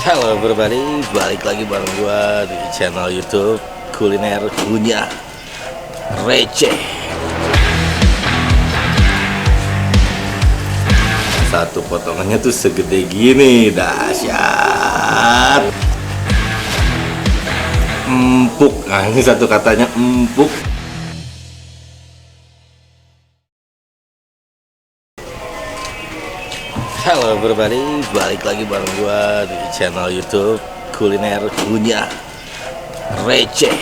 Halo everybody, balik lagi bareng gua di channel YouTube Kuliner Punya Receh. Satu potongannya tuh segede gini, dahsyat. Empuk, nah ini satu katanya empuk. Halo everybody, balik lagi bareng gua di channel YouTube Kuliner Punya Receh.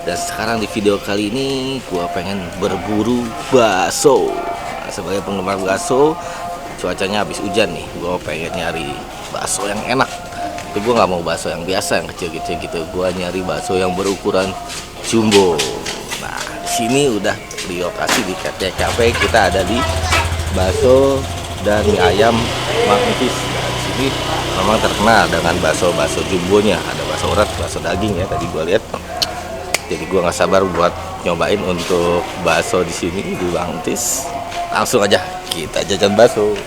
Dan sekarang di video kali ini gua pengen berburu bakso. Nah, sebagai penggemar bakso, cuacanya habis hujan nih, gua pengen nyari bakso yang enak. Tapi gua nggak mau bakso yang biasa, yang kecil-kecil gitu. Gua nyari bakso yang berukuran jumbo. Nah, di sini udah di lokasi di cafe, kita ada di bakso dan mie ayam Mang Entis. Nah, di sini memang terkenal dengan bakso jumbonya. Ada bakso urat, bakso daging ya tadi gua lihat. Jadi gua nggak sabar buat nyobain untuk bakso di sini di Mang Entis. Langsung aja kita jajan bakso.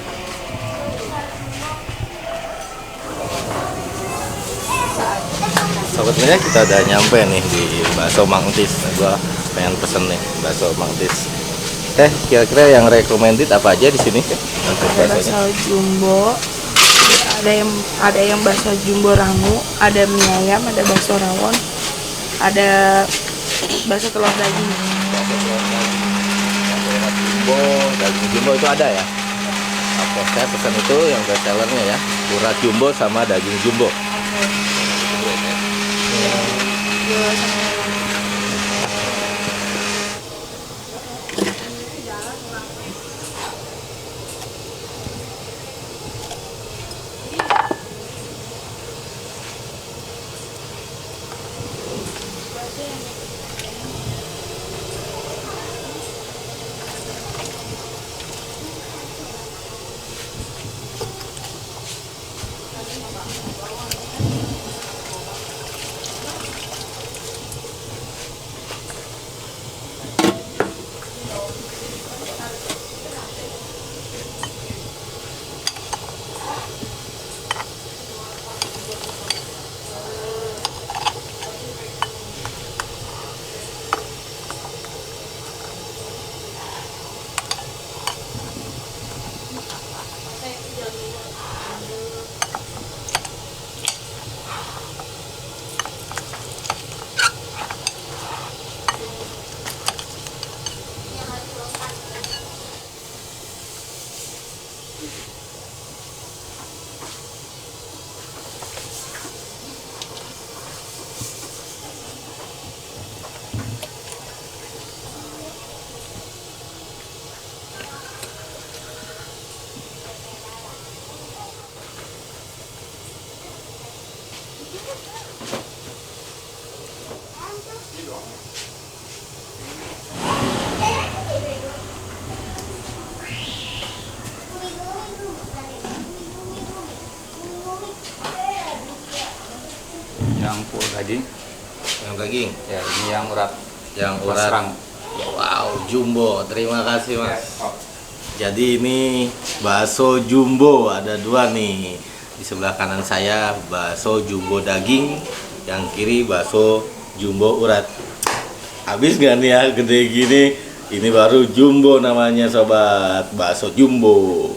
Sobatnya kita udah nyampe nih di bakso Mang Entis. Nah, gua pengen pesen nih bakso Mang Entis. Kira-kira yang recommended apa aja di sini? Ada bakso jumbo, ada yang bakso jumbo rangu, ada mie ayam, ada bakso rawon, ada bakso telur daging. Jumbo, daging jumbo itu ada ya? Oke, saya pesan itu yang best sellernya ya, urat jumbo sama daging jumbo. Yang full daging, Yang daging, ya ini yang urat, yang urat. Wow, jumbo. Terima kasih mas. Jadi ini bakso jumbo ada dua nih. Di sebelah kanan saya bakso jumbo daging, yang kiri bakso jumbo urat. Habis nggak nih ya gede gini? Ini baru jumbo namanya sobat, bakso jumbo.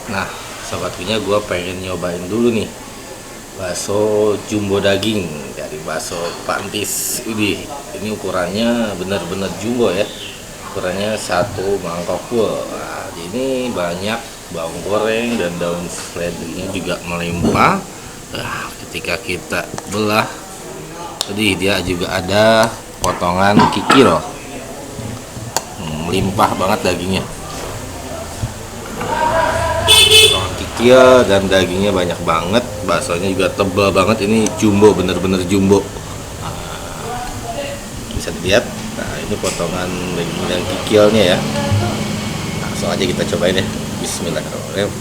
Nah, sobat punya gue pengen nyobain dulu nih bakso jumbo daging dari bakso Pantis. Ini ukurannya bener-bener jumbo ya. Ukurannya satu mangkok full. Nah, ini banyak bawang goreng dan daun seledrinya juga melimpah. Nah, ketika kita belah, tadi dia juga ada potongan kikil. Melimpah banget dagingnya. Kikil dan dagingnya banyak banget, baksonya juga tebal banget. Ini jumbo, bener-bener jumbo. Nah, bisa dilihat. Nah, ini potongan daging yang kikilnya ya. Langsung aja kita cobain ya. Bismillahirrahmanirrahim.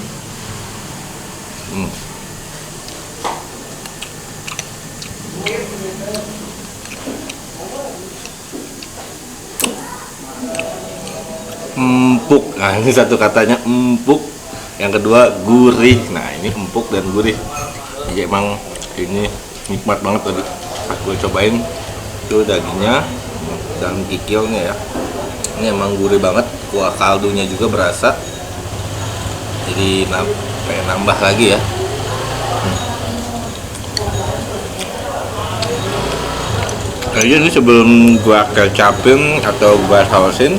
empuk. Nah ini satu katanya empuk, yang kedua gurih. Nah ini empuk dan gurih, jadi emang ini nikmat banget tadi pas gue cobain itu dagingnya dan kikilnya ya. Ini emang gurih banget, kuah kaldunya juga berasa, jadi pengen nambah lagi ya. Jadi ini sebelum gua kecapin atau gua sausin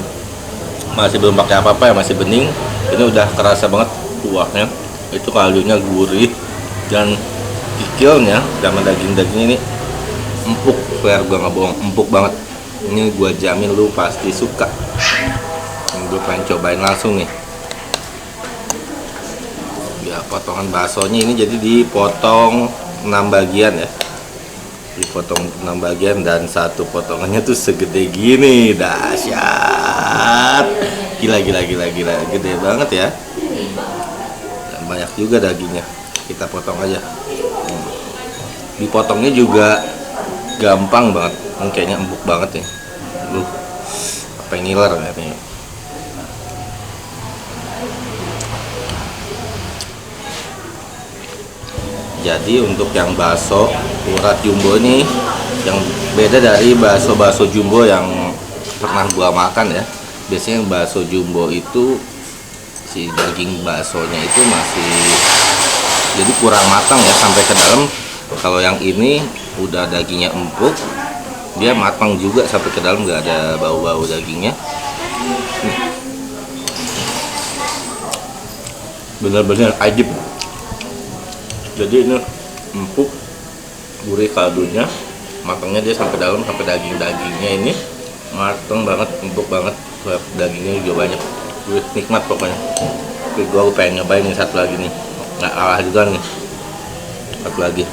masih belum pakai apa-apa ya, masih bening. Ini udah kerasa banget kuahnya, itu kaldunya gurih dan kikilnya sama daging-dagingnya ini empuk. Fair, gua nggak bohong, empuk banget. Ini gua jamin lu pasti suka. Ini gua pengen cobain langsung nih. Ya potongan baksonya ini jadi dipotong 6 bagian ya, dipotong 6 bagian dan satu potongannya tuh segede gini. Dahsyat, gila, gede banget ya, dan banyak juga dagingnya. Kita potong aja. Dipotongnya juga gampang banget. Ini kayaknya empuk banget nih. Apa yang ngiler kayaknya. Jadi untuk yang bakso urat jumbo ini yang beda dari bakso jumbo yang pernah gua makan ya. Biasanya yang bakso jumbo itu si daging baksonya itu masih jadi kurang matang ya sampai ke dalam. Kalau yang ini udah dagingnya empuk, dia matang juga sampai ke dalam, nggak ada bau-bau dagingnya. Bener-bener ajib. Jadi ini empuk, gurih kaldunya, matangnya dia sampai dalam, sampai daging-dagingnya ini matang banget, empuk banget, dagingnya juga banyak, nikmat pokoknya. Tapi gue pengen nyobain nih satu lagi nih, nggak kalah juga nih, satu lagi.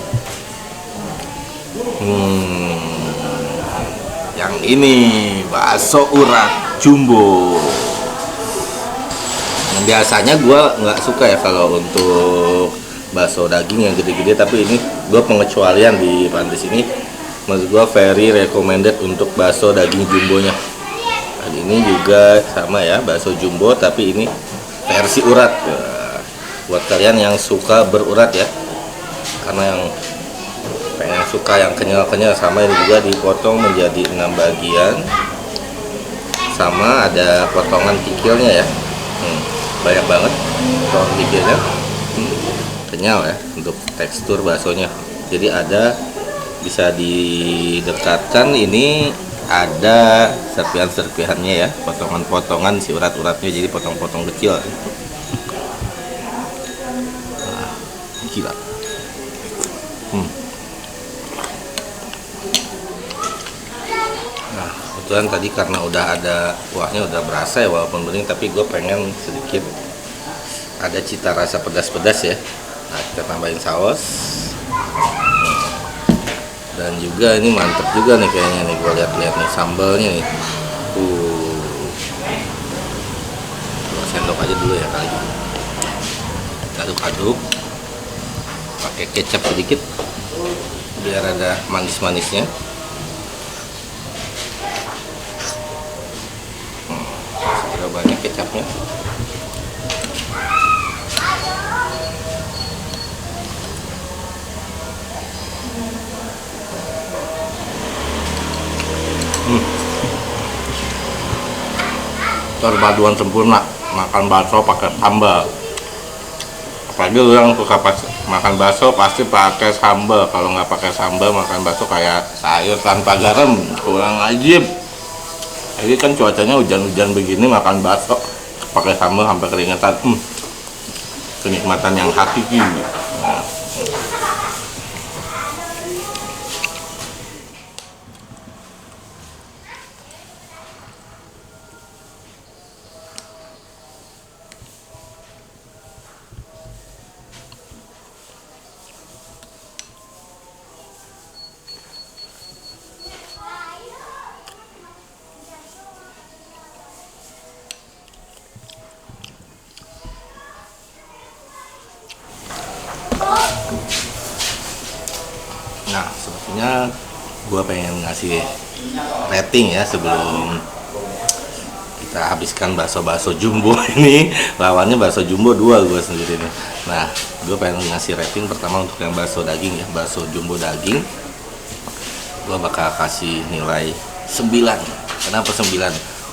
Yang ini bakso urat jumbo. Biasanya gue nggak suka ya kalau untuk bakso daging yang gede-gede, tapi ini gue pengecualian di Pantis ini. Maksud gue very recommended untuk bakso daging jumbonya. Dan ini juga sama ya, bakso jumbo tapi ini versi urat. Buat kalian yang suka berurat ya, karena yang pengen suka yang kenyal-kenyal, sama ini juga dipotong menjadi 6 bagian, sama ada potongan kikilnya ya. Banyak banget potongan kikilnya. Kenyal ya untuk tekstur baksonya. Jadi ada, bisa didekatkan, ini ada serpihan-serpihannya ya, potongan-potongan si urat-uratnya, jadi potong-potong kecil. Nah, gila. Nah kebetulan tadi karena udah ada kuahnya, udah berasa ya walaupun bening, tapi gue pengen sedikit ada cita rasa pedas-pedas ya. Nah kita tambahin saus, dan juga ini mantep juga nih kayaknya nih, gue lihat-lihat nih sambalnya nih. 2 sendok aja dulu ya kali. Aduk-aduk, pakai kecap sedikit biar ada manis-manisnya. Sudah banyak kecapnya. Perpaduan sempurna makan bakso pakai sambal. Apalagi lu yang suka makan bakso pasti pakai sambal. Kalau nggak pakai sambal, makan bakso kayak sayur tanpa garam, kurang ajib. Jadi kan cuacanya hujan-hujan begini, makan bakso pakai sambal sampai keringetan, kenikmatan yang hakiki. Nah. Nah, sepertinya gue pengen ngasih rating ya sebelum kita habiskan bakso jumbo ini. Lawannya bakso jumbo 2 gue sendiri nih. Nah, gue pengen ngasih rating pertama untuk yang bakso daging ya, bakso jumbo daging. Gue bakal kasih nilai 9. Kenapa 9?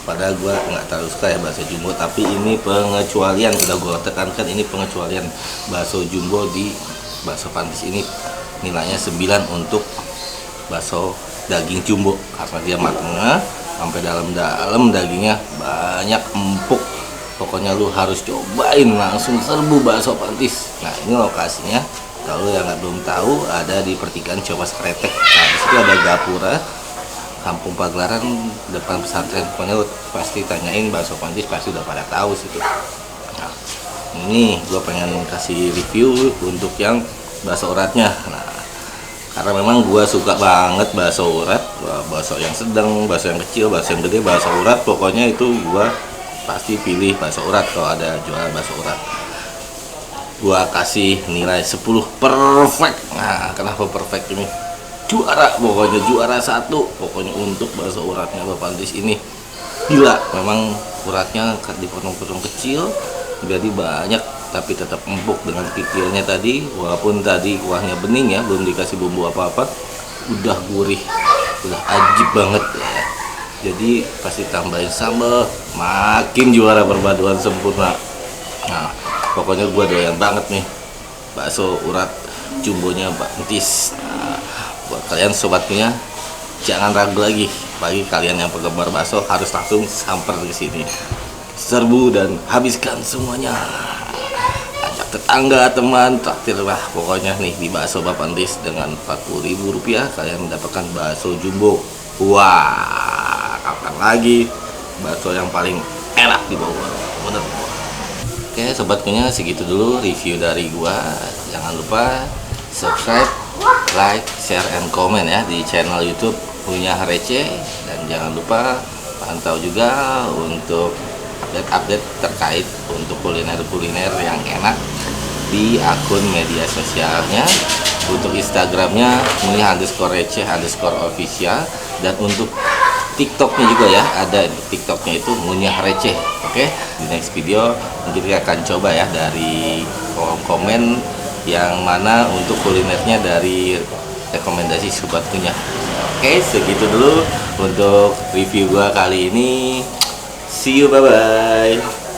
Padahal gue nggak terlalu suka ya bakso jumbo, tapi ini pengecualian, udah gue tekankan ini pengecualian. Bakso jumbo di bakso Pantis ini nilainya 9 untuk bakso daging jumbo karena dia matangnya sampai dalam-dalam, dagingnya banyak, empuk. Pokoknya lu harus cobain, langsung serbu bakso Pantis. Nah, ini lokasinya kalau yang belum tahu ada di pertigaan Ciomas Kretek. Nah, di situ ada gapura Kampung Pagelaran depan pesantren. Pokoknya lu pasti tanyain bakso Pantis, pasti udah pada tahu situ. Nah, ini gue pengen kasih review untuk yang bakso uratnya. Nah, karena memang gue suka banget bakso urat, bakso yang sedang, bakso yang kecil, bakso yang gede, bakso urat. Pokoknya itu gue pasti pilih bakso urat kalau ada jual bakso urat. Gue kasih nilai 10 perfect. Nah, kenapa perfect ini? Juara, pokoknya juara 1 pokoknya untuk bakso uratnya Bapak Pantis ini. Gila, memang uratnya dipotong-potong kecil jadi banyak tapi tetap empuk dengan kikilnya tadi. Walaupun tadi kuahnya bening ya, belum dikasih bumbu apa-apa, udah gurih, udah ajib banget ya. Jadi pasti tambahin sambal, makin juara, perpaduan sempurna. Nah, pokoknya gua doyan banget nih bakso urat jumbonya Pak Pantis. Nah, buat kalian sobat punya, jangan ragu lagi. Bagi kalian yang penggemar bakso harus langsung samper ke sini, serbu dan habiskan semuanya. Ajak tetangga, teman, traktir lah pokoknya nih di bakso Bapak Pantis. Dengan Rp40.000 kalian mendapatkan bakso jumbo. Wah, kapan lagi bakso yang paling enak di Bogor, bener. Oke sobat punya, segitu dulu review dari gua. Jangan lupa subscribe, like, share, and comment ya di channel YouTube Punya Receh. Dan jangan lupa pantau juga untuk update terkait untuk kuliner-kuliner yang enak di akun media sosialnya. Untuk Instagramnya @receh_official, dan untuk TikToknya juga ya, ada TikToknya itu Munyah Receh. Oke, di next video mungkin kita akan coba ya dari kolom komen yang mana untuk kulinernya dari rekomendasi sobat punya. Oke, segitu dulu untuk review gua kali ini. See you, bye bye.